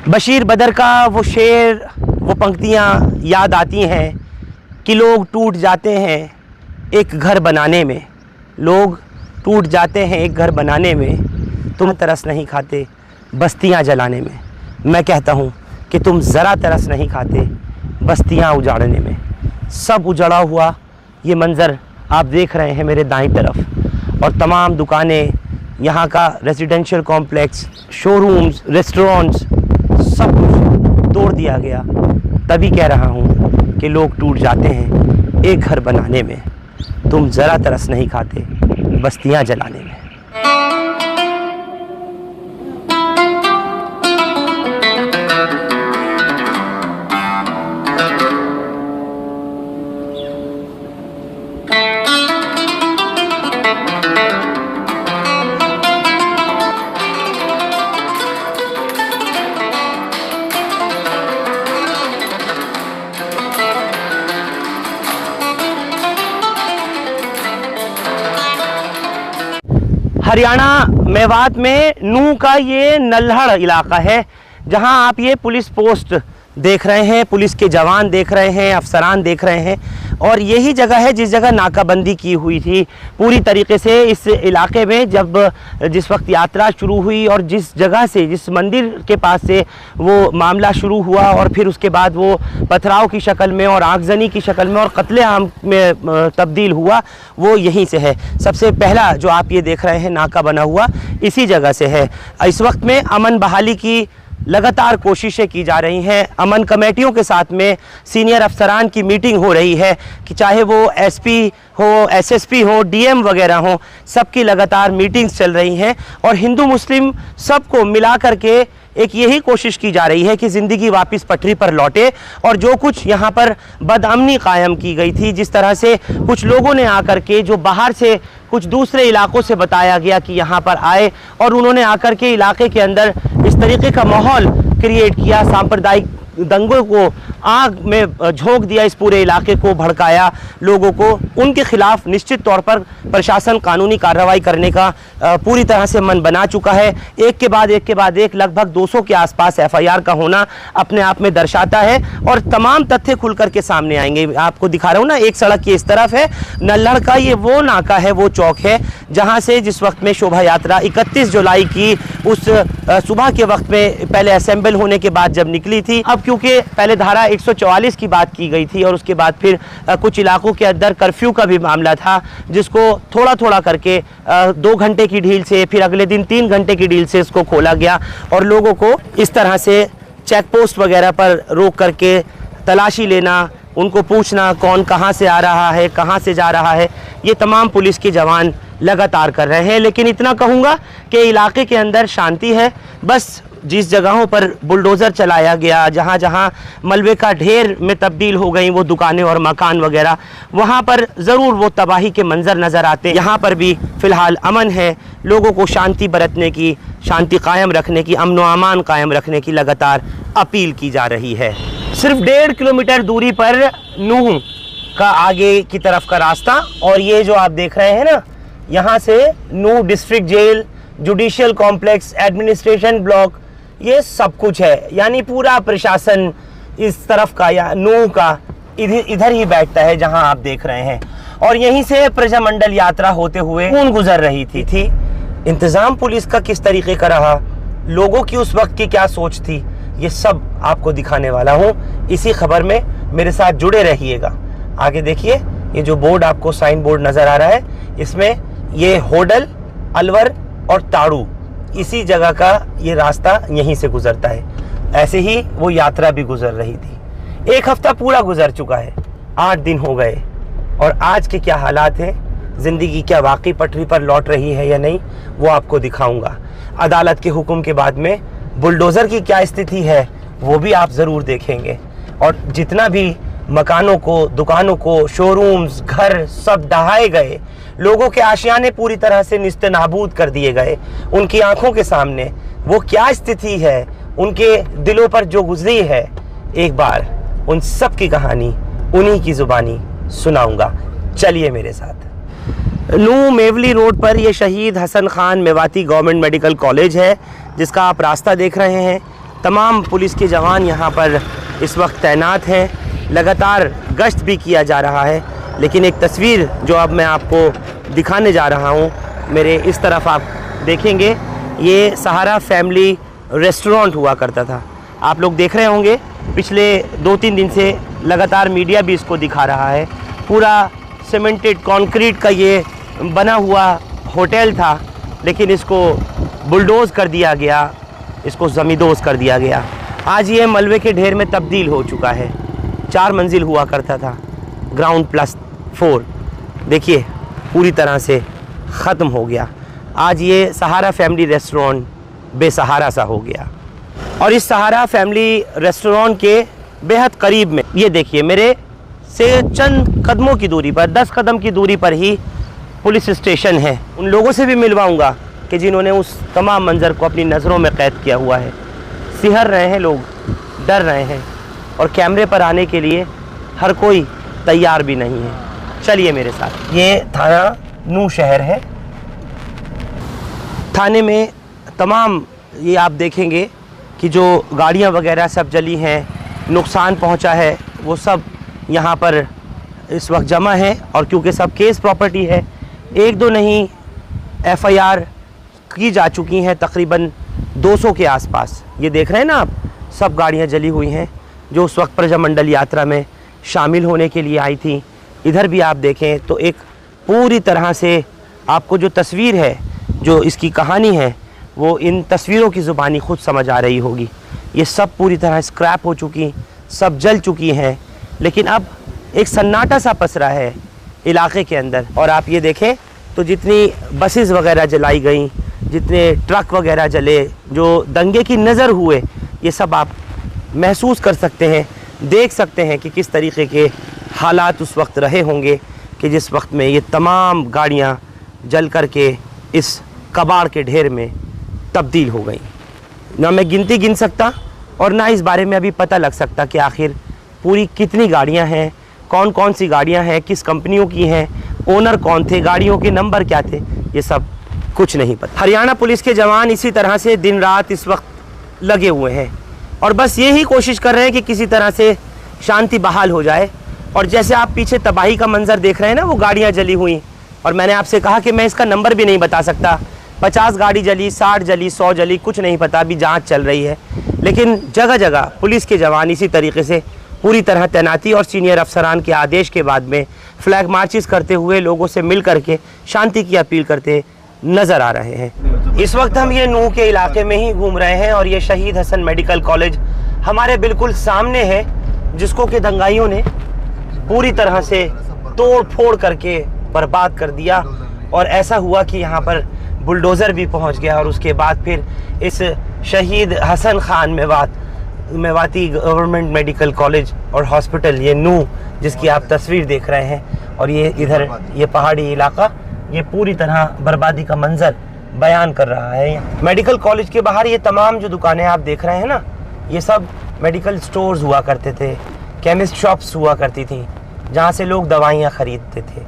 बशीर बदर का वो शेर, वो पंक्तियाँ याद आती हैं कि लोग टूट जाते हैं एक घर बनाने में, लोग टूट जाते हैं एक घर बनाने में, तुम तरस नहीं खाते बस्तियाँ जलाने में। मैं कहता हूँ कि तुम ज़रा तरस नहीं खाते बस्तियाँ उजाड़ने में। सब उजड़ा हुआ ये मंज़र आप देख रहे हैं मेरे दाईं तरफ, और तमाम दुकानें, यहाँ का रेजिडेंशियल कॉम्प्लेक्स, शोरूम्स, रेस्टोरेंट्स, सब कुछ तोड़ दिया गया। तभी कह रहा हूँ कि लोग टूट जाते हैं एक घर बनाने में, तुम ज़रा तरस नहीं खाते बस्तियाँ जलाने में। हरियाणा मेवात में नूह का ये नल्हड़ इलाका है, जहां आप ये पुलिस पोस्ट देख रहे हैं, पुलिस के जवान देख रहे हैं, अफसरान देख रहे हैं, और यही जगह है जिस जगह नाकाबंदी की हुई थी पूरी तरीके से इस इलाके में। जिस वक्त यात्रा शुरू हुई और जिस जगह से, जिस मंदिर के पास से वो मामला शुरू हुआ और फिर उसके बाद वो पथराव की शक्ल में और आगजनी की शक्ल में और कत्लेआम में तब्दील हुआ, वो यहीं से है। सबसे पहला जो आप ये देख रहे हैं नाका बना हुआ, इसी जगह से है। इस वक्त में अमन बहाली की लगातार कोशिशें की जा रही हैं। अमन कमेटियों के साथ में सीनियर अफसरान की मीटिंग हो रही है कि चाहे वो एसपी हो, एसएसपी हो, डीएम वगैरह हो, सबकी लगातार मीटिंग्स चल रही हैं, और हिंदू मुस्लिम सबको मिला करके एक यही कोशिश की जा रही है कि ज़िंदगी वापस पटरी पर लौटे। और जो कुछ यहाँ पर बदअमनी कायम की गई थी, जिस तरह से कुछ लोगों ने आकर के, जो बाहर से कुछ दूसरे इलाकों से बताया गया कि यहाँ पर आए, और उन्होंने आकर के इलाके के अंदर इस तरीके का माहौल क्रिएट किया, सांप्रदायिक दंगों को आग में झोंक दिया, इस पूरे इलाके को भड़काया, लोगों को, उनके खिलाफ निश्चित तौर पर प्रशासन कानूनी कार्रवाई करने का पूरी तरह से मन बना चुका है। एक के बाद एक लगभग 200 के आसपास एफआईआर का होना अपने आप में दर्शाता है, और तमाम तथ्य खुल करके सामने आएंगे। आपको दिखा रहा हूँ ना, एक सड़क की इस तरफ है नल्हड़ का, ये वो नाका है, वो चौक है जहाँ से जिस वक्त में शोभा यात्रा 31 जुलाई की उस सुबह के वक्त में पहले असेंबल होने के बाद जब निकली थी, अब क्योंकि पहले धारा 144 की बात की गई थी और उसके बाद फिर कुछ इलाकों के अंदर कर्फ्यू का भी मामला था, जिसको थोड़ा थोड़ा करके 2 घंटे की ढील से, फिर अगले दिन 3 घंटे की ढील से इसको खोला गया, और लोगों को इस तरह से चेक पोस्ट वगैरह पर रोक करके तलाशी लेना, उनको पूछना कौन कहाँ से आ रहा है, कहाँ से जा रहा है, ये तमाम पुलिस के जवान लगातार कर रहे हैं। लेकिन इतना कहूँगा कि इलाके के अंदर शांति है। बस जिस जगहों पर बुलडोज़र चलाया गया, जहाँ जहाँ मलबे का ढेर में तब्दील हो गई वो दुकानें और मकान वगैरह, वहाँ पर ज़रूर वो तबाही के मंजर नज़र आते हैं। यहाँ पर भी फ़िलहाल अमन है, लोगों को शांति बरतने की, शांति कायम रखने की, अमन व अमान कायम रखने की लगातार अपील की जा रही है। सिर्फ 1.5 किलोमीटर दूरी पर नूह का आगे की तरफ का रास्ता, और ये जो आप देख रहे हैं ना, यहाँ से Nuh district jail, judicial complex, administration block, ये सब कुछ है। यानी पूरा प्रशासन इस तरफ का या नूह का इधर ही बैठता है जहां आप देख रहे हैं, और यहीं से प्रजामंडल यात्रा होते हुए खून गुजर रही थी। इंतजाम पुलिस का किस तरीके का रहा, लोगों की उस वक्त की क्या सोच थी, ये सब आपको दिखाने वाला हूँ इसी खबर में। मेरे साथ जुड़े रहिएगा। आगे देखिए, ये जो बोर्ड आपको साइन बोर्ड नजर आ रहा है, इसमें ये होडल, अलवर और ताड़ू, इसी जगह का ये रास्ता यहीं से गुजरता है। ऐसे ही वो यात्रा भी गुजर रही थी। 1 हफ्ता पूरा गुजर चुका है, 8 दिन हो गए, और आज के क्या हालात हैं, ज़िंदगी क्या वाकई पटरी पर लौट रही है या नहीं, वो आपको दिखाऊंगा। अदालत के हुक्म के बाद में बुलडोज़र की क्या स्थिति है, वो भी आप ज़रूर देखेंगे। और जितना भी मकानों को, दुकानों को, शोरूम्स, घर सब ढहाए गए, लोगों के आशियाने पूरी तरह से निस्तेनाबूद कर दिए गए, उनकी आंखों के सामने वो क्या स्थिति है, उनके दिलों पर जो गुजरी है, एक बार उन सब की कहानी उन्हीं की ज़ुबानी सुनाऊंगा। चलिए मेरे साथ। नूह मेवली रोड पर ये Shaheed Hasan Khan Mewati government medical college है, जिसका आप रास्ता देख रहे हैं। तमाम पुलिस के जवान यहाँ पर इस वक्त तैनात हैं, लगातार गश्त भी किया जा रहा है। लेकिन एक तस्वीर जो अब मैं आपको दिखाने जा रहा हूँ, मेरे इस तरफ आप देखेंगे, ये सहारा फैमिली रेस्टोरेंट हुआ करता था। आप लोग देख रहे होंगे पिछले 2-3 दिन से लगातार मीडिया भी इसको दिखा रहा है। पूरा सीमेंटेड कंक्रीट का ये बना हुआ होटल था, लेकिन इसको बुलडोज़ कर दिया गया, इसको ज़मींदोज़ कर दिया गया। आज ये मलबे के ढेर में तब्दील हो चुका है। 4 मंजिल हुआ करता था, ग्राउंड +4 देखिए पूरी तरह से ख़त्म हो गया। आज ये सहारा फैमिली रेस्टोरेंट बेसहारा सा हो गया। और इस सहारा फैमिली रेस्टोरेंट के बेहद करीब में ये देखिए, मेरे से चंद कदमों की दूरी पर, 10 कदम की दूरी पर ही पुलिस स्टेशन है। उन लोगों से भी मिलवाऊंगा कि जिन्होंने उस तमाम मंज़र को अपनी नज़रों में कैद किया हुआ है। सिहर रहे हैं लोग, डर रहे हैं, और कैमरे पर आने के लिए हर कोई तैयार भी नहीं है। चलिए मेरे साथ। ये थाना नू शहर है। थाने में तमाम ये आप देखेंगे कि जो गाड़ियाँ वगैरह सब जली हैं, नुकसान पहुँचा है, वो सब यहाँ पर इस वक्त जमा है। और क्योंकि सब केस प्रॉपर्टी है, 1-2 नहीं FIR की जा चुकी हैं, तकरीबन 200 के आसपास। ये देख रहे हैं ना आप, सब गाड़ियाँ जली हुई हैं जो उस वक्त प्रजामंडल यात्रा में शामिल होने के लिए आई थी। इधर भी आप देखें तो एक पूरी तरह से आपको जो तस्वीर है, जो इसकी कहानी है, वो इन तस्वीरों की ज़ुबानी ख़ुद समझ आ रही होगी। ये सब पूरी तरह स्क्रैप हो चुकी, सब जल चुकी हैं। लेकिन अब एक सन्नाटा सा पसरा है इलाके के अंदर। और आप ये देखें तो जितनी बसेस वगैरह जलाई गई, जितने ट्रक वगैरह जले, जो दंगे की नज़र हुए, ये सब आप महसूस कर सकते हैं, देख सकते हैं कि किस तरीके के हालात उस वक्त रहे होंगे कि जिस वक्त में ये तमाम गाड़ियाँ जल कर के इस कबाड़ के ढेर में तब्दील हो गई। ना मैं गिनती गिन सकता और ना इस बारे में अभी पता लग सकता कि आखिर पूरी कितनी गाड़ियां हैं, कौन कौन सी गाड़ियां हैं, किस कंपनियों की हैं, ओनर कौन थे, गाड़ियों के नंबर क्या थे, ये सब कुछ नहीं पता। हरियाणा पुलिस के जवान इसी तरह से दिन रात इस वक्त लगे हुए हैं और बस यही कोशिश कर रहे हैं कि किसी तरह से शांति बहाल हो जाए। और जैसे आप पीछे तबाही का मंजर देख रहे हैं ना, वो गाड़ियाँ जली हुई, और मैंने आपसे कहा कि मैं इसका नंबर भी नहीं बता सकता। 50 गाड़ी जली, 60 जली, 100 जली, कुछ नहीं पता, अभी जांच चल रही है। लेकिन जगह जगह पुलिस के जवान इसी तरीके से पूरी तरह तैनाती और सीनियर अफसरान के आदेश के बाद में फ्लैग मार्चेस करते हुए लोगों से मिल करके शांति की अपील करते नज़र आ रहे हैं। इस वक्त हम ये नूह के इलाके में ही घूम रहे हैं और ये शहीद हसन मेडिकल कॉलेज हमारे बिल्कुल सामने है, जिसको कि दंगाइयों ने पूरी तरह से तोड़ फोड़ करके बर्बाद कर दिया। और ऐसा हुआ कि यहाँ पर बुलडोज़र भी पहुँच गया और उसके बाद फिर इस Shaheed Hasan Khan Mewati government medical college और हॉस्पिटल, ये नूह जिसकी आप तस्वीर देख रहे हैं, और ये इधर ये पहाड़ी इलाका, ये पूरी तरह बर्बादी का मंजर बयान कर रहा है। मेडिकल कॉलेज के बाहर ये तमाम जो दुकानें आप देख रहे हैं ना, ये सब मेडिकल स्टोर्स हुआ करते थे, केमिस्ट शॉप्स हुआ करती थी, जहाँ से लोग दवाइयाँ ख़रीदते थे।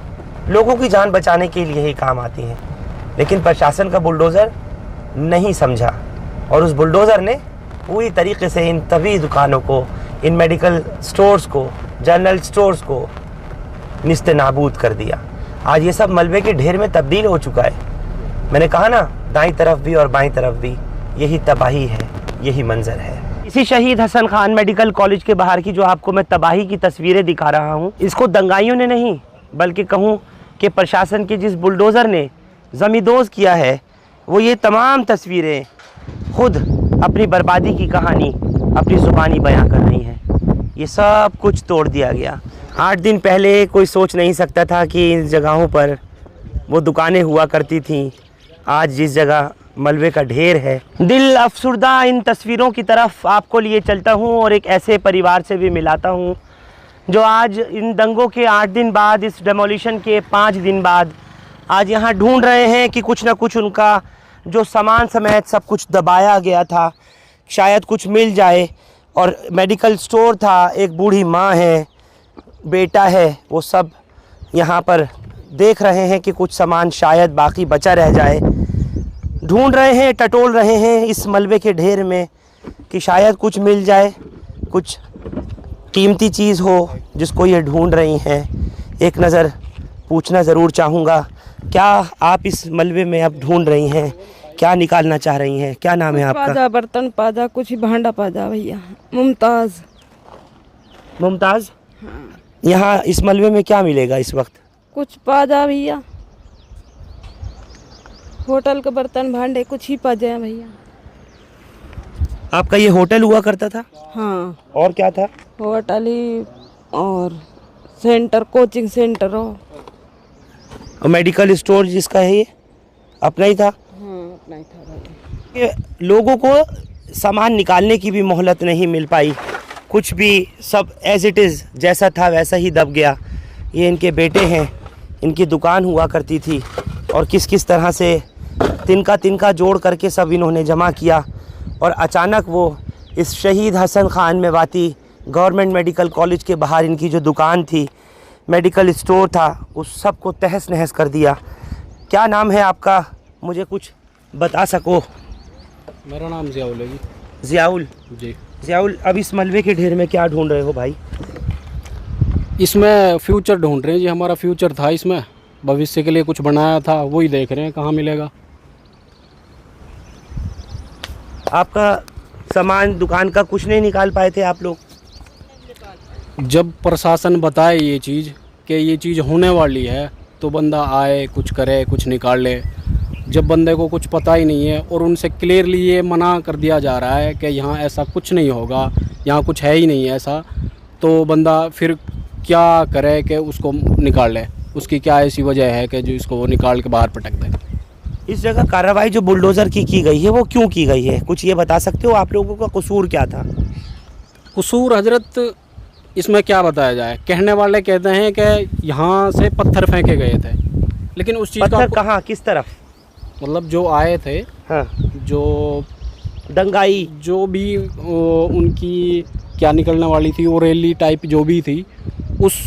लोगों की जान बचाने के लिए ही काम आती हैं। लेकिन प्रशासन का बुलडोज़र नहीं समझा और उस बुलडोज़र ने पूरी तरीके से इन तभी दुकानों को, इन मेडिकल स्टोर्स को, जनरल स्टोर्स को निस्ते नाबूद कर दिया। आज ये सब मलबे के ढेर में तब्दील हो चुका है। मैंने कहा ना, दाईं तरफ भी और बाईं तरफ भी यही तबाही है, यही मंजर है। इसी शहीद हसन खान मेडिकल कॉलेज के बाहर की जो आपको मैं तबाही की तस्वीरें दिखा रहा हूँ, इसको दंगाइयों ने नहीं, बल्कि कहूँ कि प्रशासन के जिस बुलडोज़र ने ज़मींदोज़ किया है, वो ये तमाम तस्वीरें खुद अपनी बर्बादी की कहानी अपनी ज़ुबानी बयां कर रही हैं। ये सब कुछ तोड़ दिया गया। 8 दिन पहले कोई सोच नहीं सकता था कि इन जगहों पर वो दुकानें हुआ करती थीं। आज जिस जगह मलबे का ढेर है, दिल अफसुर्दा इन तस्वीरों की तरफ आपको लिए चलता हूँ और एक ऐसे परिवार से भी मिलाता हूँ जो आज इन दंगों के 8 दिन बाद, इस डेमोलिशन के 5 दिन बाद आज यहाँ ढूंढ रहे हैं कि कुछ ना कुछ उनका जो सामान समेत सब कुछ दबाया गया था, शायद कुछ मिल जाए। और मेडिकल स्टोर था, एक बूढ़ी माँ है, बेटा है, वो सब यहाँ पर देख रहे हैं कि कुछ सामान शायद बाकी बचा रह जाए। ढूंढ रहे हैं, टटोल रहे हैं इस मलबे के ढेर में कि शायद कुछ मिल जाए, कुछ कीमती चीज़ हो जिसको ये ढूंढ रही हैं। एक नज़र पूछना ज़रूर चाहूँगा, क्या आप इस मलबे में अब ढूंढ रही हैं, क्या निकालना चाह रही हैं? क्या नाम है आपका? पाजा, बर्तन पाजा, कुछ भांडा पाजा भैया। मुमताज़। मुमताज़, यहाँ इस मलबे में क्या मिलेगा इस वक्त? कुछ पाजा भैया, होटल के बर्तन भांडे कुछ ही पाजे हैं भैया। आपका ये होटल हुआ करता था? हाँ, और क्या था? होटल ही और सेंटर, कोचिंग सेंटर हो। और मेडिकल स्टोर जिसका है ये अपना ही था? हाँ, अपना ही था भाई। ये लोगों को सामान निकालने की भी मोहलत नहीं मिल पाई, कुछ भी सब एज इट इज़ जैसा था वैसा ही दब गया। ये इनके बेटे हैं, इनकी दुकान हुआ करती थी और किस किस तरह से तिनका जोड़ करके सब इन्होंने जमा किया और अचानक वो इस Shaheed Hasan Khan Mewati government medical college के बाहर इनकी जो दुकान थी, मेडिकल स्टोर था, उस सब को तहस नहस कर दिया। क्या नाम है आपका, मुझे कुछ बता सको? मेरा नाम ज़ियाउल है जी। ज़ियाउल जी। ज़ियाउल, अब इस मलबे के ढेर में क्या ढूंढ रहे हो भाई? इसमें फ्यूचर ढूंढ रहे हैं जी, हमारा फ्यूचर था इसमें, भविष्य के लिए कुछ बनाया था, वही देख रहे हैं कहाँ मिलेगा। आपका सामान दुकान का कुछ नहीं निकाल पाए थे आप लोग? जब प्रशासन बताए ये चीज़ कि ये चीज़ होने वाली है तो बंदा आए, कुछ करे, कुछ निकाल ले। जब बंदे को कुछ पता ही नहीं है और उनसे क्लियरली ये मना कर दिया जा रहा है कि यहाँ ऐसा कुछ नहीं होगा, यहाँ कुछ है ही नहीं ऐसा, तो बंदा फिर क्या करे कि उसको निकाल ले। उसकी क्या ऐसी वजह है कि जो इसको वो निकाल के बाहर पटक दे। इस जगह कार्रवाई जो बुलडोज़र की गई है वो क्यों की गई है, कुछ ये बता सकते हो? आप लोगों का कसूर क्या था? कसूर हजरत इसमें क्या बताया जाए, कहने वाले कहते हैं कि यहाँ से पत्थर फेंके गए थे, लेकिन उस चीज़ पत्थर कहाँ, किस तरफ? मतलब जो आए थे, हाँ, जो दंगाई, जो भी उनकी क्या निकलने वाली थी, वो रैली टाइप जो भी थी, उस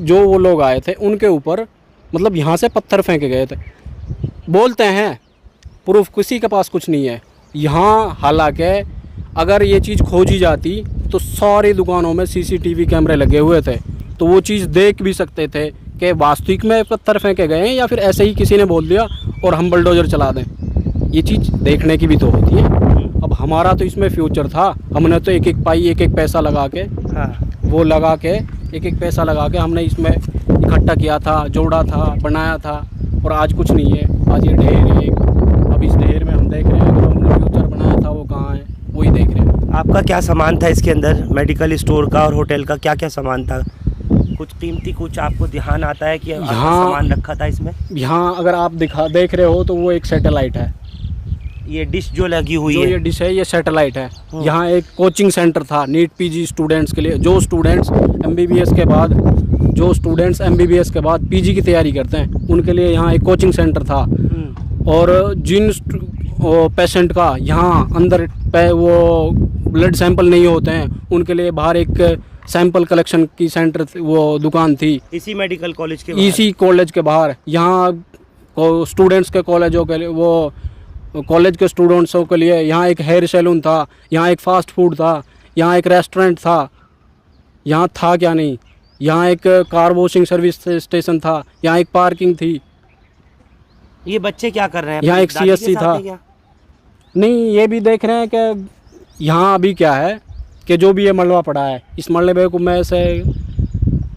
जो वो लोग आए थे उनके ऊपर मतलब यहाँ से पत्थर फेंके गए थे। बोलते हैं प्रूफ किसी के पास कुछ नहीं है यहाँ। हालांकि अगर ये चीज़ खोजी जाती तो सारी दुकानों में सीसीटीवी कैमरे लगे हुए थे, तो वो चीज़ देख भी सकते थे कि वास्तविक में पत्थर फेंके गए हैं या फिर ऐसे ही किसी ने बोल दिया और हम बुलडोज़र चला दें। ये चीज़ देखने की भी तो होती है। अब हमारा तो इसमें फ्यूचर था, हमने तो एक एक पाई, एक एक पैसा लगा के, हाँ, वो लगा के, एक एक पैसा लगा के हमने इसमें इकट्ठा किया था, जोड़ा था, बनाया था, और आज कुछ नहीं है। आज ये ढेर है। अब इस ढेर में हम देख रहे हैं कि हमने फ्यूचर बनाया था वो कहाँ है, वही देख रहे हैं। आपका क्या सामान था इसके अंदर, मेडिकल स्टोर का और होटल का क्या क्या सामान था? कुछ कीमती कुछ आपको ध्यान आता है कि यहाँ सामान रखा था इसमें? यहाँ अगर आप देख रहे हो तो वो एक सैटेलाइट है। ये डिश जो लगी हुई जो है, ये डिश है, ये सैटेलाइट है। यहाँ एक कोचिंग सेंटर था नीट पीजी स्टूडेंट्स के लिए, जो स्टूडेंट्स एमबीबीएस के बाद पीजी की तैयारी करते हैं, उनके लिए यहाँ एक कोचिंग सेंटर था। और जिन पेशेंट का यहाँ अंदर वो ब्लड सैंपल नहीं होते हैं, उनके लिए बाहर एक सैंपल कलेक्शन की सेंटर वो दुकान थी इसी मेडिकल कॉलेज के इसी कॉलेज के बाहर। यहाँ स्टूडेंट्स के कॉलेजों के लिए, वो कॉलेज के स्टूडेंट्सों के लिए यहाँ एक हेयर सैलून था, यहाँ एक फ़ास्ट फूड था, यहाँ एक रेस्टोरेंट था, यहाँ था क्या नहीं, यहाँ एक कार वॉशिंग सर्विस स्टेशन था, यहाँ एक पार्किंग थी। ये बच्चे क्या कर रहे हैं? यहाँ एक दादी के CSC साथ था। है क्या? नहीं, ये भी देख रहे हैं कि यहाँ अभी क्या है कि जो भी ये मलबा पड़ा है, इस मलबे को में से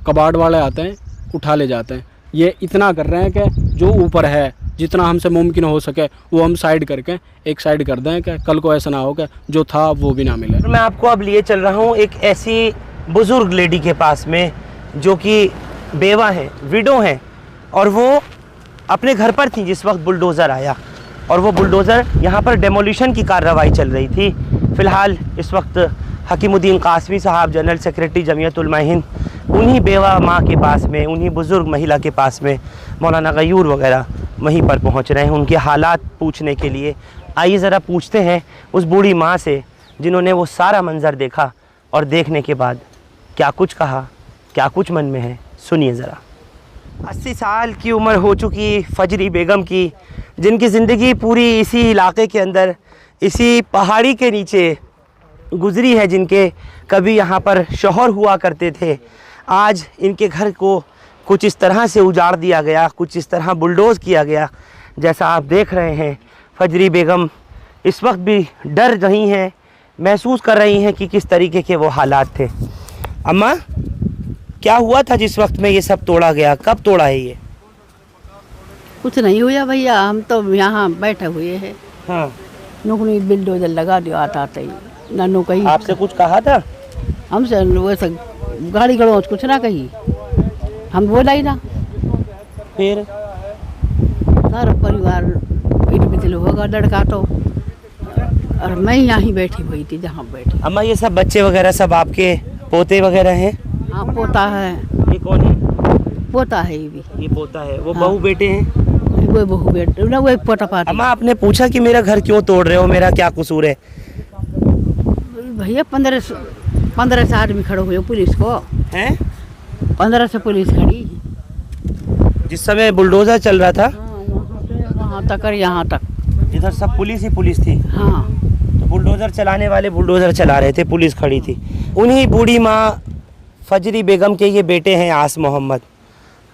कबाड़ वाले आते हैं, उठा ले जाते हैं। ये इतना कर रहे हैं कि जो ऊपर है, जितना हमसे मुमकिन हो सके वो हम साइड करके एक साइड कर दें कि कल को ऐसा ना हो कि जो था वो भी ना मिले। मैं आपको अब लिए चल रहा हूँ एक ऐसी बुज़ुर्ग लेडी के पास में जो कि बेवा हैं, विडो हैं, और वो अपने घर पर थी जिस वक्त बुलडोज़र आया, और वो बुलडोज़र यहाँ पर डेमोलिशन की कार्रवाई चल रही थी। फ़िलहाल इस वक्त हकीमुद्दीन कासमी साहब, जनरल सेक्रेटरी जमीयत उलमा हिंद, उन्हीं बेवा माँ के पास में, उन्हीं बुज़ुर्ग महिला के पास में मौलाना गयूर वगैरह वहीं पर पहुँच रहे हैं उनके हालात पूछने के लिए। आइए ज़रा पूछते हैं उस बूढ़ी माँ से जिन्होंने वो सारा मंज़र देखा और देखने के बाद क्या कुछ कहा, क्या कुछ मन में है, सुनिए ज़रा। 80 साल की उम्र हो चुकी फजरी बेगम की, जिनकी ज़िंदगी पूरी इसी इलाके के अंदर, इसी पहाड़ी के नीचे गुजरी है, जिनके कभी यहाँ पर शौहर हुआ करते थे, आज इनके घर को कुछ इस तरह से उजाड़ दिया गया, कुछ इस तरह बुलडोज़ किया गया। जैसा आप देख रहे हैं, फजरी बेगम इस वक्त भी डर रही हैं, महसूस कर रही हैं कि किस तरीके के वो हालात थे। अम्मा, क्या हुआ था जिस वक्त में ये सब तोड़ा गया? कब तोड़ा है ये? कुछ नहीं हुआ भैया, हम तो यहाँ बैठे हुए हैं। हाँ, नुकनी बिल्डोजर लगा दिया आता ही नन्नू कही। आपसे कुछ कहा था? हमसे वैसे गाड़ी गड़ों कुछ ना कही, हम बोला ही ना। फिर सारा परिवार इट बितल होगा, लड़का तो, और मैं यहाँ ही बैठी हुई थी जहाँ बैठी। अम्मा, ये सब बच्चे वगैरह सब आपके पोते वगैरह हैं? हाँ, पोता है। ये कौन है? पोता है ये भी। ये पोता है। वो हाँ। बहू बेटे हैं? वो बहू बेटे ना, वो पोता पाती। अम्मा, आपने पूछा कि मेरा घर क्यों तोड़ रहे हो, मेरा क्या कसूर है? भैया 15 से आदमी खड़े हुए पुलिस को, हैं? 15 से पुलिस खड़ी। जिस समय बुलडोजर चल रहा था, हाँ, वहाँ तक और यहाँ तक। इधर सब पुलिस ही पुलिस थी। हाँ, तो बुलडोजर चलाने वाले बुलडोजर चला रहे थे, पुलिस खड़ी थी। उन्हीं बूढ़ी माँ फजरी बेगम के ये बेटे हैं आस मोहम्मद।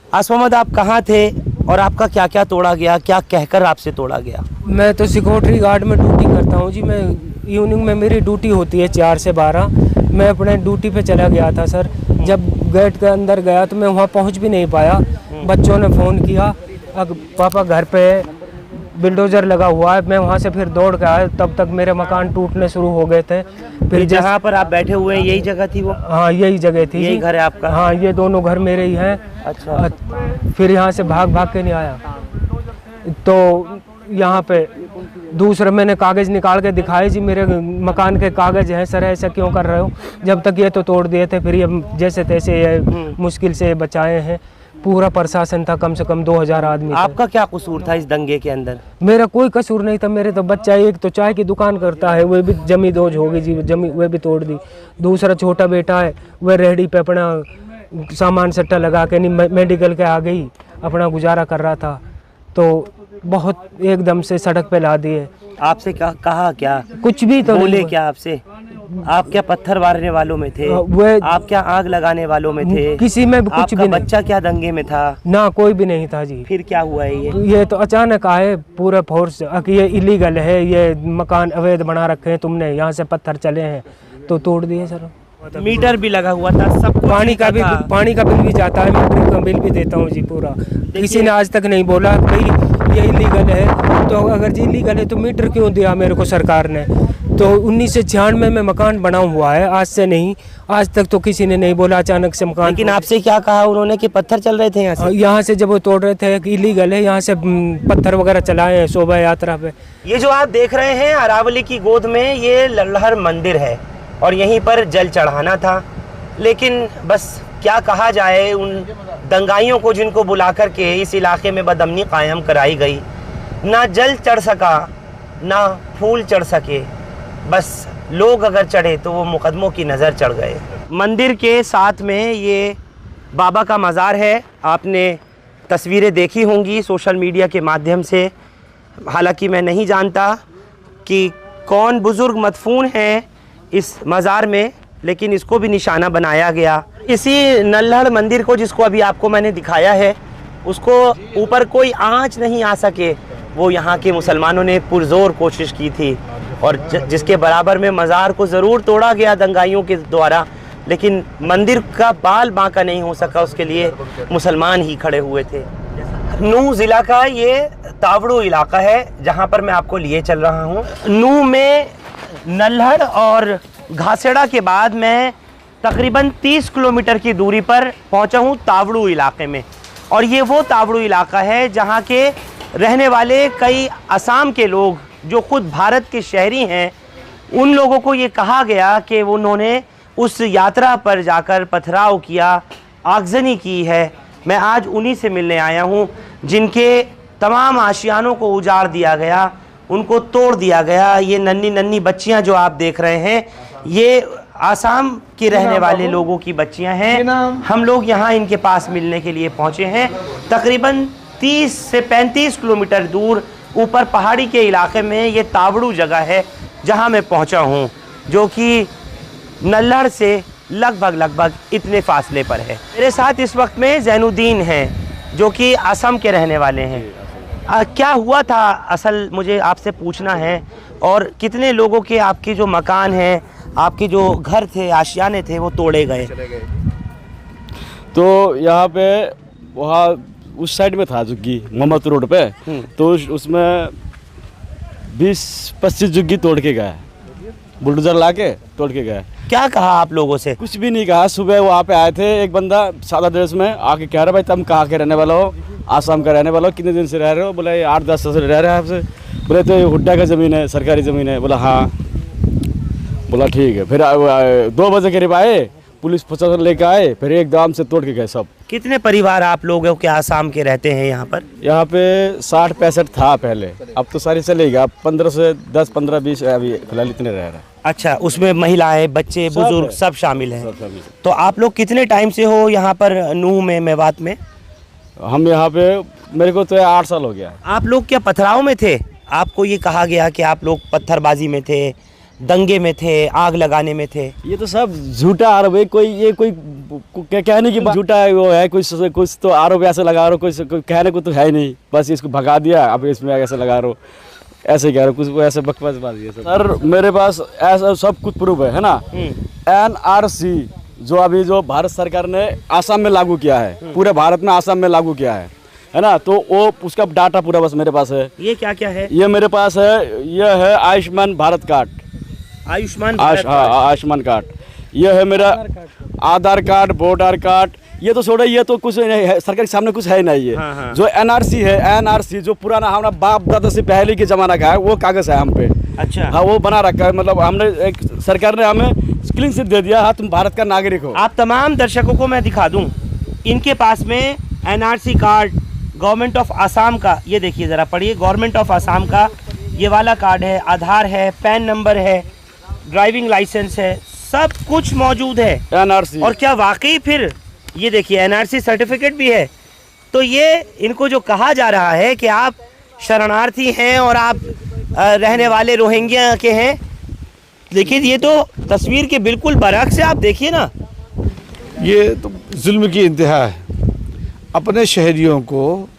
आस मोहम्मद, आप कहाँ थे और आपका क्या क्या तोड़ा गया, क्या कहकर आपसे तोड़ा गया? मैं तो सिक्योरिटी गार्ड में ड्यूटी करता हूँ जी। मैं इवनिंग में मेरी ड्यूटी होती है 4 से 12। मैं अपने ड्यूटी पे चला गया था सर। जब गेट के अंदर गया तो मैं वहाँ पहुँच भी नहीं पाया। बच्चों ने फ़ोन किया, अब पापा घर पे बिल्डोजर लगा हुआ है। मैं वहाँ से फिर दौड़ के आया, तब तक मेरे मकान टूटने शुरू हो गए थे। फिर जहाँ पर आप बैठे हुए हैं, यही जगह थी वो? हाँ, यही जगह थी। यही घर है आपका? हाँ, ये दोनों घर मेरे ही हैं। अच्छा। फिर यहाँ से भाग के नहीं आया तो यहाँ पे दूसरा मैंने कागज़ निकाल के दिखाए जी, मेरे मकान के कागज़ हैं सर, ऐसा क्यों कर रहे हो? जब तक ये तो तोड़ दिए थे, फिर ये जैसे तैसे ये मुश्किल से बचाए हैं। पूरा प्रशासन था, कम से कम 2000 आदमी। आपका क्या कसूर था इस दंगे के अंदर? मेरा कोई कसूर नहीं था। मेरे तो बच्चा एक तो चाय की दुकान करता है, वह भी जमी दोज हो गई जी, जमी वह भी तोड़ दी। दूसरा छोटा बेटा है, वह रेहड़ी पे अपना सामान सट्टा लगा के नहीं मेडिकल के आ गई, अपना गुजारा कर रहा था। तो बहुत एकदम से सड़क पे ला दिए। आपसे कहा क्या? कुछ भी तो बोले नहीं। क्या आपसे? आप क्या पत्थर मारने वालों में थे? आप क्या आग लगाने वालों में थे? किसी में कुछ आपका भी नहीं। बच्चा क्या दंगे में था? ना, कोई भी नहीं था जी। फिर क्या हुआ है ये तो अचानक आए पूरा फोर्स कि ये इलीगल है, ये मकान अवैध बना रखे हैं तुमने, यहाँ से पत्थर चले हैं तो तोड़ दिए सर। मीटर भी लगा हुआ था, सब कुछ पानी का बिल भी जाता है, मीटर का बिल भी देता हूँ जी पूरा। किसी ने आज तक नहीं बोला भाई ये इलीगल है। तो अगर जी इलीगल है तो मीटर क्यों दिया मेरे को सरकार ने? तो 1996 में मकान बना हुआ है, आज से नहीं। आज तक तो किसी ने नहीं बोला अचानक से मकान। लेकिन आपसे क्या कहा उन्होंने कि पत्थर चल रहे थे यहाँ से? यहाँ से जब वो तोड़ रहे थे कि इलीगल है, यहाँ से पत्थर वगैरह चलाए हैं शोभा यात्रा पे। ये जो आप देख रहे हैं अरावली की गोद में, ये लल्हड़ मंदिर है और यहीं पर जल चढ़ाना था। लेकिन बस क्या कहा जाए उन दंगाइयों को जिनको बुला कर के इस इलाके में बदअमनी कायम कराई गई। ना जल चढ़ सका, ना फूल चढ़ सके, बस लोग अगर चढ़े तो वो मुकदमों की नज़र चढ़ गए। मंदिर के साथ में ये बाबा का मज़ार है। आपने तस्वीरें देखी होंगी सोशल मीडिया के माध्यम से। हालांकि मैं नहीं जानता कि कौन बुज़ुर्ग मदफून हैं इस मज़ार में, लेकिन इसको भी निशाना बनाया गया। इसी नल्हड़ मंदिर को, जिसको अभी आपको मैंने दिखाया है, उसको ऊपर कोई आंच नहीं आ सके, वो यहाँ के मुसलमानों ने पुरजोर कोशिश की थी। और जिसके बराबर में मज़ार को ज़रूर तोड़ा गया दंगाइयों के द्वारा, लेकिन मंदिर का बाल बांका नहीं हो सका, उसके लिए मुसलमान ही खड़े हुए थे। नूह ज़िला का ये तावड़ू इलाका है जहाँ पर मैं आपको लिए चल रहा हूँ। नूह में नल्हड़ और घासेड़ा के बाद मैं तकरीबन 30 किलोमीटर की दूरी पर पहुँचा हूँ तावड़ू इलाके में। और ये वो तावड़ू इलाका है जहाँ के रहने वाले कई असम के लोग जो खुद भारत के शहरी हैं, उन लोगों को ये कहा गया कि उन्होंने उस यात्रा पर जाकर पथराव किया, आगजनी की है। मैं आज उन्हीं से मिलने आया हूँ जिनके तमाम आशियानों को उजाड़ दिया गया, उनको तोड़ दिया गया। ये नन्ही नन्ही बच्चियाँ जो आप देख रहे हैं, ये आसाम के रहने वाले लोगों की बच्चियाँ हैं। हम लोग यहाँ इनके पास मिलने के लिए पहुँचे हैं। तकरीबन 30 से 35 किलोमीटर दूर ऊपर पहाड़ी के इलाके में ये तावड़ू जगह है जहाँ मैं पहुँचा हूँ। जो कि नल्हड़ से लगभग इतने फासले पर है। मेरे साथ इस वक्त में जैनुद्दीन हैं जो कि असम के रहने वाले हैं। क्या हुआ था असल मुझे आपसे पूछना है, और कितने लोगों के आपके जो मकान हैं, आपके जो घर थे, आशियाने थे, वो तोड़े गए? तो यहाँ पे वहाँ उस साइड में था झुग्गी मोहम्मद रोड पे, तो उसमें 20-25 झुग्गी तोड़ के गया, बुलडोजर ला के तोड़ के गया। क्या कहा आप लोगों से? कुछ भी नहीं कहा। सुबह वहाँ पे आए थे, एक बंदा सादा ड्रेस में आके कह रहा भाई तुम कहाँ के रहने वाला हो? आसाम का रहने वाला हो, कितने दिन से रह रहे हो? बोला 8-10 साल से रह रहे हैं आपसे। बोले तो ये हुड्डा का ज़मीन है, सरकारी ज़मीन है। बोला हाँ। बोला ठीक है। फिर 2 बजे करीब आए, पुलिस प्रशासन लेके आए, फिर एकदम से तोड़ के गए सब। कितने परिवार आप लोगों के आसाम के रहते हैं यहाँ पर? यहाँ पे 60-65 था पहले, अब तो सारी चलेगा। अब 15 से 10, 15, 20 अभी फिलहाल इतने रह रहे हैं। अच्छा, उसमें महिलाएं, बच्चे, बुजुर्ग सब शामिल हैं। तो आप लोग कितने टाइम से हो यहाँ पर नूह में, मेवात में? हम यहाँ पे, मेरे को तो 8 साल हो गया। आप लोग क्या पथराव में थे? आपको ये कहा गया कि आप लोग पत्थरबाजी में थे, दंगे में थे, आग लगाने में थे? ये तो सब झूठा आरोप है। कोई कहने की बात झूठा है, वो है कुछ तो आरोप ऐसे लगा रहे हो, कोई कहने को तो है ही नहीं। बस इसको भगा दिया, अब इसमें ऐसे लगा रहे हो, ऐसे कह रहे हो, कुछ वो ऐसे बकवासबाजी है सर। मेरे पास ऐसा सब कुछ प्रूफ है ना। NRC जो भारत सरकार ने आसाम में लागू किया है, पूरे भारत में आसाम में लागू किया है ना, तो वो उसका डाटा पूरा बस मेरे पास है। ये क्या क्या है? ये मेरे पास है, ये है आयुष्मान भारत कार्ड। आयुष्मान कार्ड। ये है मेरा आधार कार्ड, वोटर कार्ड। ये तो छोड़ो, ये तो कुछ नहीं, सरकार के सामने कुछ है नहीं। ये हाँ। जो NRC है, NRC जो पुराना हमारा बाप दादा से पहले के जमाना का है, वो कागज है हम पे। अच्छा हाँ, वो बना रखा है। मतलब हमने एक सरकार ने हमें क्लीन चिट दे दिया, हाँ तुम भारत का नागरिक हो। आप तमाम दर्शकों को मैं दिखा दूं, इनके पास में NRC card government of Assam का, ये देखिए ज़रा पढ़िए, गवर्नमेंट ऑफ आसाम का ये वाला कार्ड है, आधार है, पैन नंबर है, ड्राइविंग लाइसेंस है, सब कुछ मौजूद है। NRC। और क्या वाकई फिर ये देखिए NRC सर्टिफिकेट भी है। तो ये इनको जो कहा जा रहा है कि आप शरणार्थी हैं और आप रहने वाले रोहिंग्या के हैं, लेकिन ये तो तस्वीर के बिल्कुल बरअक्स है। आप देखिए ना, ये तो जुल्म की इंतहा है। अपने शहरियों को,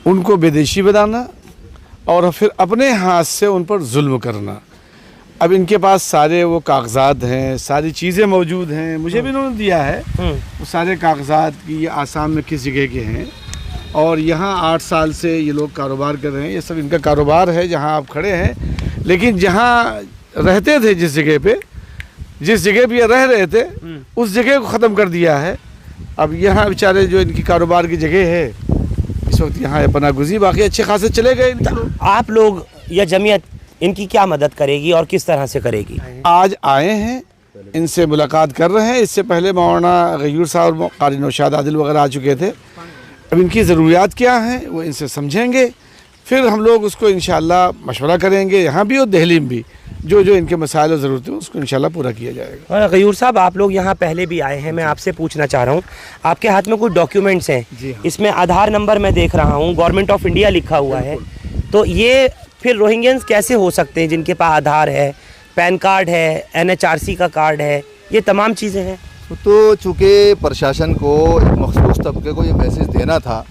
उनको विदेशी बनाना और फिर अपने हाथ से उन पर जुल्म करना। अब इनके पास सारे वो कागजात हैं, सारी चीज़ें मौजूद हैं, मुझे भी इन्होंने दिया है वो सारे कागजात की, आसाम में किस जगह के हैं, और यहाँ 8 साल से ये लोग कारोबार कर रहे हैं। ये सब इनका कारोबार है जहाँ आप खड़े हैं। लेकिन जहाँ रहते थे, जिस जगह पे ये रह रहे थे, उस जगह को ख़त्म कर दिया है। अब यहाँ बेचारे जो इनकी कारोबार की जगह है, इस वक्त यहाँ पनाह गुज़ी, बाकी अच्छे खासे चले गए। आप लोग या जमीयत इनकी क्या मदद करेगी और किस तरह से करेगी? आज आए हैं, इनसे मुलाकात कर रहे हैं। इससे पहले मौलाना गयूर साहब और कारी नौशाद आदिल वगैरह आ चुके थे। अब इनकी ज़रूरियात क्या हैं वो इनसे समझेंगे, फिर हम लोग उसको इंशाअल्लाह मशवरा करेंगे, यहाँ भी और दिल्ली में भी जो इनके मसाइल और ज़रूरतें उसको इंशाअल्लाह पूरा किया जाएगा। गयूर साहब, आप लोग यहाँ पहले भी आए हैं, मैं आपसे पूछना चाह रहा हूँ, आपके हाथ में कुछ डॉक्यूमेंट्स हैं? जी हाँ। इसमें आधार नंबर मैं देख रहा हूँ, गवर्नमेंट ऑफ इंडिया लिखा हुआ है, तो ये फिर रोहिंग्यंस कैसे हो सकते हैं जिनके पास आधार है, पैन कार्ड है, NHRC का कार्ड है, ये तमाम चीज़ें हैं? तो चूँकि प्रशासन को एक मखसूस तबके को ये मैसेज देना था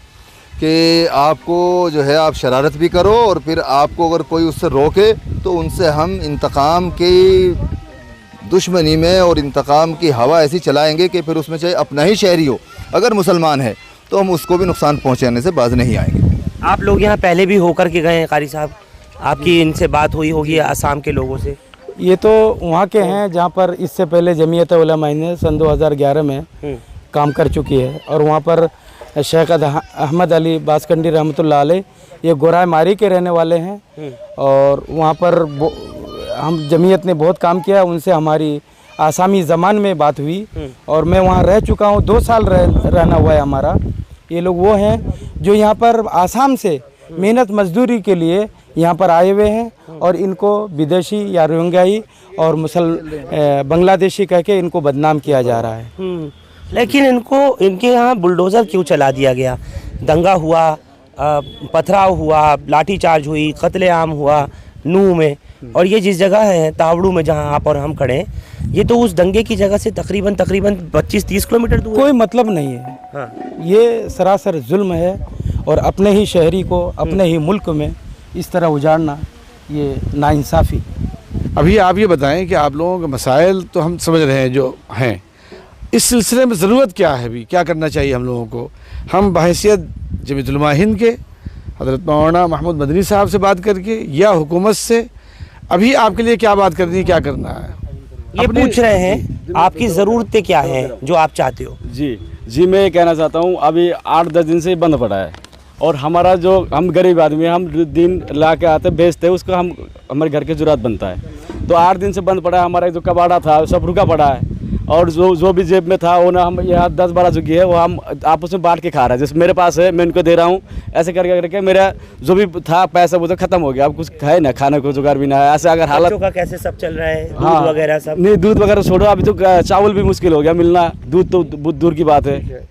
कि आपको जो है आप शरारत भी करो, और फिर आपको अगर कोई उससे रोके तो उनसे हम इंतकाम की दुश्मनी में और इंतकाम की हवा ऐसी चलाएंगे कि फिर उसमें चाहे अपना ही शहरी हो, अगर मुसलमान है तो हम उसको भी नुकसान पहुँचाने से बाज नहीं आएंगे। आप लोग यहाँ पहले भी होकर के गए हैं कारी साहब, आपकी इनसे बात हुई होगी असम के लोगों से? ये तो वहाँ के हैं जहाँ पर इससे पहले जमीयत उलमा ने सन 2011 में काम कर चुकी है, और वहाँ पर शेख अहमद अली बासकंडी रहमतुल्लाह अलैह ये गोराई मारी के रहने वाले हैं, और वहाँ पर हम जमीयत ने बहुत काम किया। उनसे हमारी आसामी ज़बान में बात हुई, और मैं वहाँ रह चुका हूँ, 2 साल रहना हुआ है हमारा। ये लोग वो हैं जो यहाँ पर आसाम से मेहनत मजदूरी के लिए यहाँ पर आए हुए हैं, और इनको विदेशी या रोहिंग्याई और बांग्लादेशी कह के इनको बदनाम किया जा रहा है। लेकिन इनके यहाँ बुलडोज़र क्यों चला दिया गया? दंगा हुआ, पथराव हुआ, लाठीचार्ज हुई, कत्लेआम हुआ, नूह में, और ये जिस जगह है तावड़ू में जहाँ आप और हम खड़े हैं, ये तो उस दंगे की जगह से तकरीबन 25-30 किलोमीटर दूर कोई मतलब नहीं है। हाँ। ये सरासर जुल्म है, और अपने ही शहरी को अपने ही मुल्क में इस तरह उजाड़ना ये नाइंसाफ़ी। अभी आप ये बताएं कि आप लोगों के मसाइल तो हम समझ रहे हैं जो हैं, इस सिलसिले में ज़रूरत क्या है, अभी क्या करना चाहिए हम लोगों को? हम बहैसियत जमीयत उलमा हिंद के हज़रत मौलाना महमूद मदनी साहब से बात करके, या हुकूमत से, अभी आपके लिए क्या बात करनी है, क्या करना है? ये पूछ रहे हैं आपकी ज़रूरतें क्या हैं जो आप चाहते हो? जी मैं ये कहना चाहता हूँ, अभी 8-10 दिन से बंद पड़ा है, और हमारा जो हम गरीब आदमी हैं, हम दिन ला के आते बेचते हैं, उसको हम हमारे घर की ज़रूरत बनता है। तो 8 दिन से बंद पड़ा है, हमारा जो कबाड़ा था सब रुका पड़ा है, और जो भी जेब में था वो ना, हम यहाँ 10-12 चुकी है, वो हम आपस में बांट के खा रहे हैं। जैसे मेरे पास है मैं इनको दे रहा हूँ, ऐसे करके मेरा जो भी था पैसा वो तो ख़त्म हो गया, अब कुछ है ना, खाने को जुगाड़ भी ना है। ऐसे अगर हालत का कैसे सब चल रहा है? हाँ, दूध वगैरह सब? नहीं, दूध वगैरह छोड़ो, अभी तो चावल भी मुश्किल हो गया मिलना, दूध तो दूर की बात है।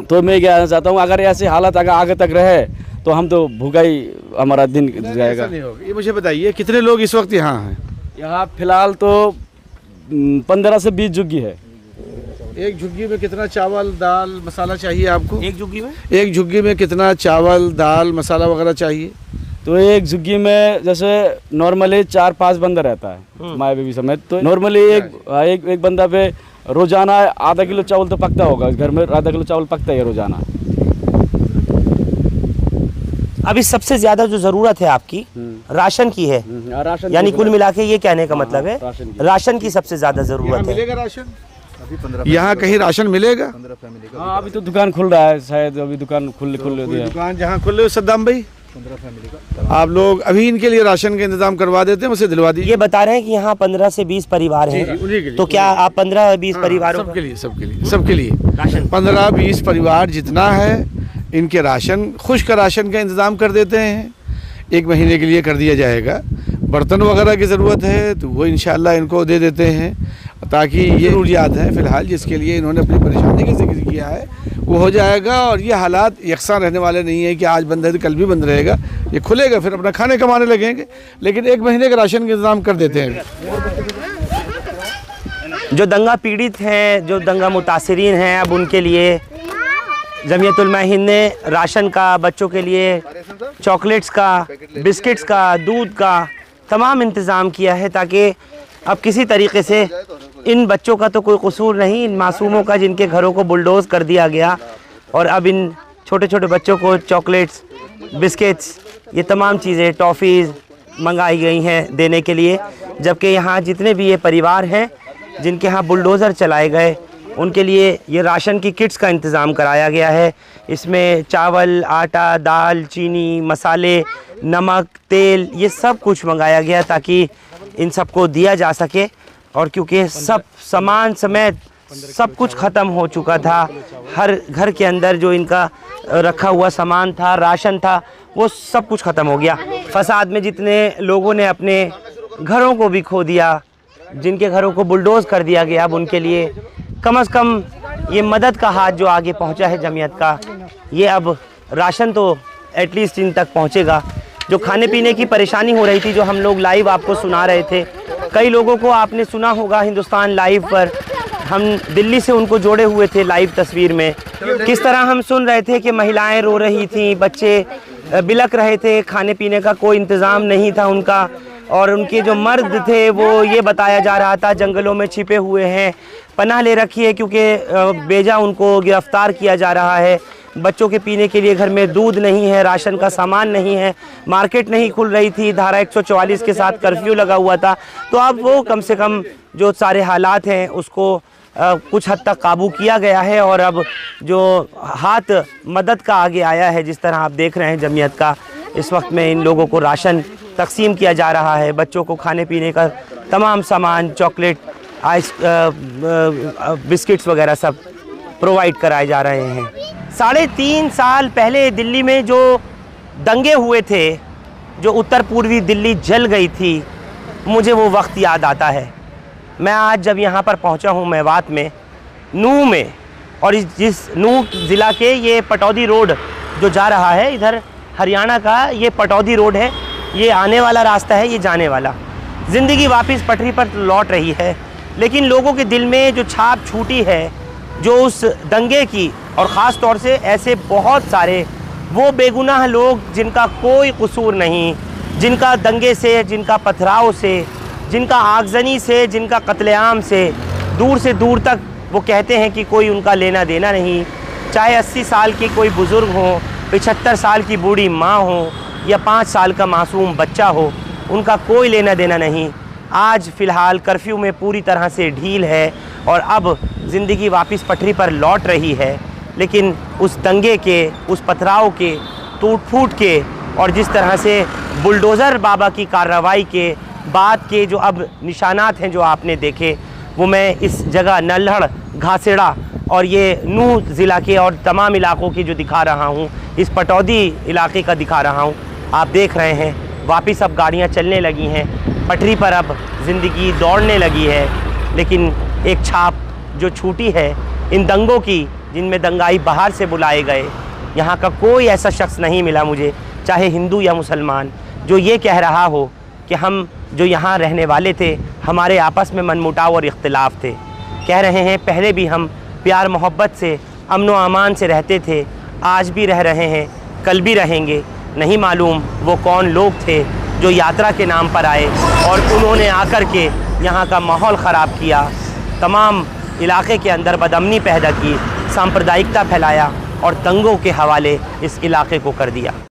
तो मैं कहना चाहता हूँ, अगर ऐसी हालत अगर आगे तक रहे तो हम तो भूखा ही हमारा दिन जाएगा। ये मुझे बताइए कितने लोग इस वक्त यहाँ हैं? यहाँ फिलहाल तो 15 से 20 झुग्गी है। एक झुग्गी में कितना चावल दाल मसाला चाहिए आपको? एक झुग्गी में? एक झुग्गी में कितना चावल दाल मसाला वगैरह चाहिए? तो एक झुग्गी में जैसे नॉर्मली 4-5 बंदा रहता है, माँ बेबी समेत। तो नॉर्मली एक बंदा पे रोजाना आधा किलो चावल तो पकता होगा, घर में आधा किलो चावल पकता है रोजाना। अभी सबसे ज्यादा जो जरूरत है आपकी राशन की है, राशन, यानी कुल मिला के ये कहने का मतलब है राशन की सबसे ज्यादा जरूरत है। मिलेगा राशन? यहाँ कहीं राशन मिलेगा? हाँ, अभी तो दुकान खुल रहा है, शायद अभी दुकान खुल दुकान जहाँ खुल रही है सद्दाम भाई, आप लोग अभी इनके लिए राशन का इंतजाम करवा देते हैं, उसे दिलवा दीजिए। ये बता रहे हैं कि यहाँ 15 से 20 परिवार हैं, तो क्या आप 15-20 परिवारों सबके लिए राशन 15-20 परिवार जितना है, इनके राशन खुश्क राशन का इंतज़ाम कर देते हैं, 1 महीने के लिए कर दिया जाएगा। बर्तन वगैरह की ज़रूरत है तो वो इंशाल्लाह इनको दे देते हैं, ताकि ये ज़रूरियात हैं फ़िलहाल जिसके लिए इन्होंने अपनी परेशानी का जिक्र किया है वो हो जाएगा। और ये हालात यकसां रहने वाले नहीं है कि आज बंद है तो कल भी बंद रहेगा, ये खुलेगा, फिर अपना खाने कमाने लगेंगे, लेकिन 1 महीने का राशन का इंतज़ाम कर देते हैं। जो दंगा पीड़ित हैं, जो दंगा मुतासिरीन हैं, अब उनके लिए जमीयत उलमा हिंद ने राशन का, बच्चों के लिए चॉकलेट्स का, बिस्किट्स का, दूध का तमाम इंतज़ाम किया है, ताकि अब किसी तरीके से इन बच्चों का तो कोई कसूर नहीं, इन मासूमों का जिनके घरों को बुलडोज़ कर दिया गया, और अब इन छोटे छोटे बच्चों को चॉकलेट्स, बिस्किट्स, ये तमाम चीज़ें, टॉफ़ीज़ मंगाई गई हैं देने के लिए। जबकि यहाँ जितने भी ये परिवार हैं जिनके यहाँ बुलडोज़र चलाए गए, उनके लिए ये राशन की किट्स का इंतज़ाम कराया गया है। इसमें चावल, आटा, दाल, चीनी, मसाले, नमक, तेल, ये सब कुछ मंगाया गया ताकि इन सबको दिया जा सके। और क्योंकि सब सामान समेत सब कुछ ख़त्म हो चुका था, हर घर के अंदर जो इनका रखा हुआ सामान था, राशन था, वो सब कुछ ख़त्म हो गया। फसाद में जितने लोगों ने अपने घरों को भी खो दिया, जिनके घरों को बुलडोज़ कर दिया गया, अब उनके लिए कम से कम ये मदद का हाथ जो आगे पहुंचा है जमीयत का, ये अब राशन तो एटलीस्ट इन तक पहुंचेगा। जो खाने पीने की परेशानी हो रही थी, जो हम लोग लाइव आपको सुना रहे थे, कई लोगों को आपने सुना होगा हिंदुस्तान लाइव पर, हम दिल्ली से उनको जोड़े हुए थे लाइव तस्वीर में, किस तरह हम सुन रहे थे कि महिलाएं रो रही थीं, बच्चे बिलक रहे थे, खाने पीने का कोई इंतज़ाम नहीं था उनका, और उनके जो मर्द थे वो ये बताया जा रहा था जंगलों में छिपे हुए हैं, पनाह ले रखी है क्योंकि बेजा उनको गिरफ़्तार किया जा रहा है। बच्चों के पीने के लिए घर में दूध नहीं है, राशन का सामान नहीं है, मार्केट नहीं खुल रही थी, धारा 144 के साथ कर्फ्यू लगा हुआ था। तो अब वो कम से कम जो सारे हालात हैं उसको कुछ हद तक काबू किया गया है, और अब जो हाथ मदद का आगे आया है, जिस तरह आप देख रहे हैं जमीयत का, इस वक्त में इन लोगों को राशन तकसीम किया जा रहा है, बच्चों को खाने पीने का तमाम सामान, चॉकलेट, आइस, बिस्किट्स वगैरह सब प्रोवाइड कराए जा रहे हैं। 3.5 साल पहले दिल्ली में जो दंगे हुए थे, जो उत्तर पूर्वी दिल्ली जल गई थी, मुझे वो वक्त याद आता है। मैं आज जब यहाँ पर पहुँचा हूँ मेवात में, नूह में, और जिस नूह ज़िला के ये पटौदी रोड जो जा रहा है, इधर हरियाणा का ये पटौदी रोड है, ये आने वाला रास्ता है, ये जाने वाला। ज़िंदगी वापस पटरी पर लौट रही है, लेकिन लोगों के दिल में जो छाप छूटी है जो उस दंगे की, और ख़ास तौर से ऐसे बहुत सारे वो बेगुनाह लोग जिनका कोई कसूर नहीं, जिनका दंगे से, जिनका पथराव से, जिनका आगजनी से, जिनका कत्लेआम से दूर तक वो कहते हैं कि कोई उनका लेना देना नहीं। चाहे 80 साल की कोई बुज़ुर्ग हो, 75 साल की बूढ़ी माँ हो या 5 साल का मासूम बच्चा हो, उनका कोई लेना देना नहीं। आज फ़िलहाल कर्फ्यू में पूरी तरह से ढील है और अब ज़िंदगी वापस पटरी पर लौट रही है। लेकिन उस दंगे के, उस पथराव के, टूट फूट के और जिस तरह से बुलडोज़र बाबा की कार्रवाई के बाद के जो अब निशानात हैं जो आपने देखे, वो मैं इस जगह नल्हड़, घासेड़ा और ये नूह ज़िला के और तमाम इलाक़ों की जो दिखा रहा हूँ, इस पटौदी इलाके का दिखा रहा हूँ। आप देख रहे हैं वापस अब गाड़ियाँ चलने लगी हैं, पटरी पर अब ज़िंदगी दौड़ने लगी है। लेकिन एक छाप जो छूटी है इन दंगों की, जिनमें दंगाई बाहर से बुलाए गए, यहाँ का कोई ऐसा शख्स नहीं मिला मुझे, चाहे हिंदू या मुसलमान, जो ये कह रहा हो कि हम जो यहाँ रहने वाले थे हमारे आपस में मनमुटाव और इख्तिलाफ थे। कह रहे हैं पहले भी हम प्यार मोहब्बत से, अमन व अमान से रहते थे, आज भी रह रहे हैं, कल भी रहेंगे। नहीं मालूम वो कौन लोग थे जो यात्रा के नाम पर आए और उन्होंने आकर के यहाँ का माहौल ख़राब किया, तमाम इलाके के अंदर बदअमनी पैदा की, सांप्रदायिकता फैलाया और दंगों के हवाले इस इलाके को कर दिया।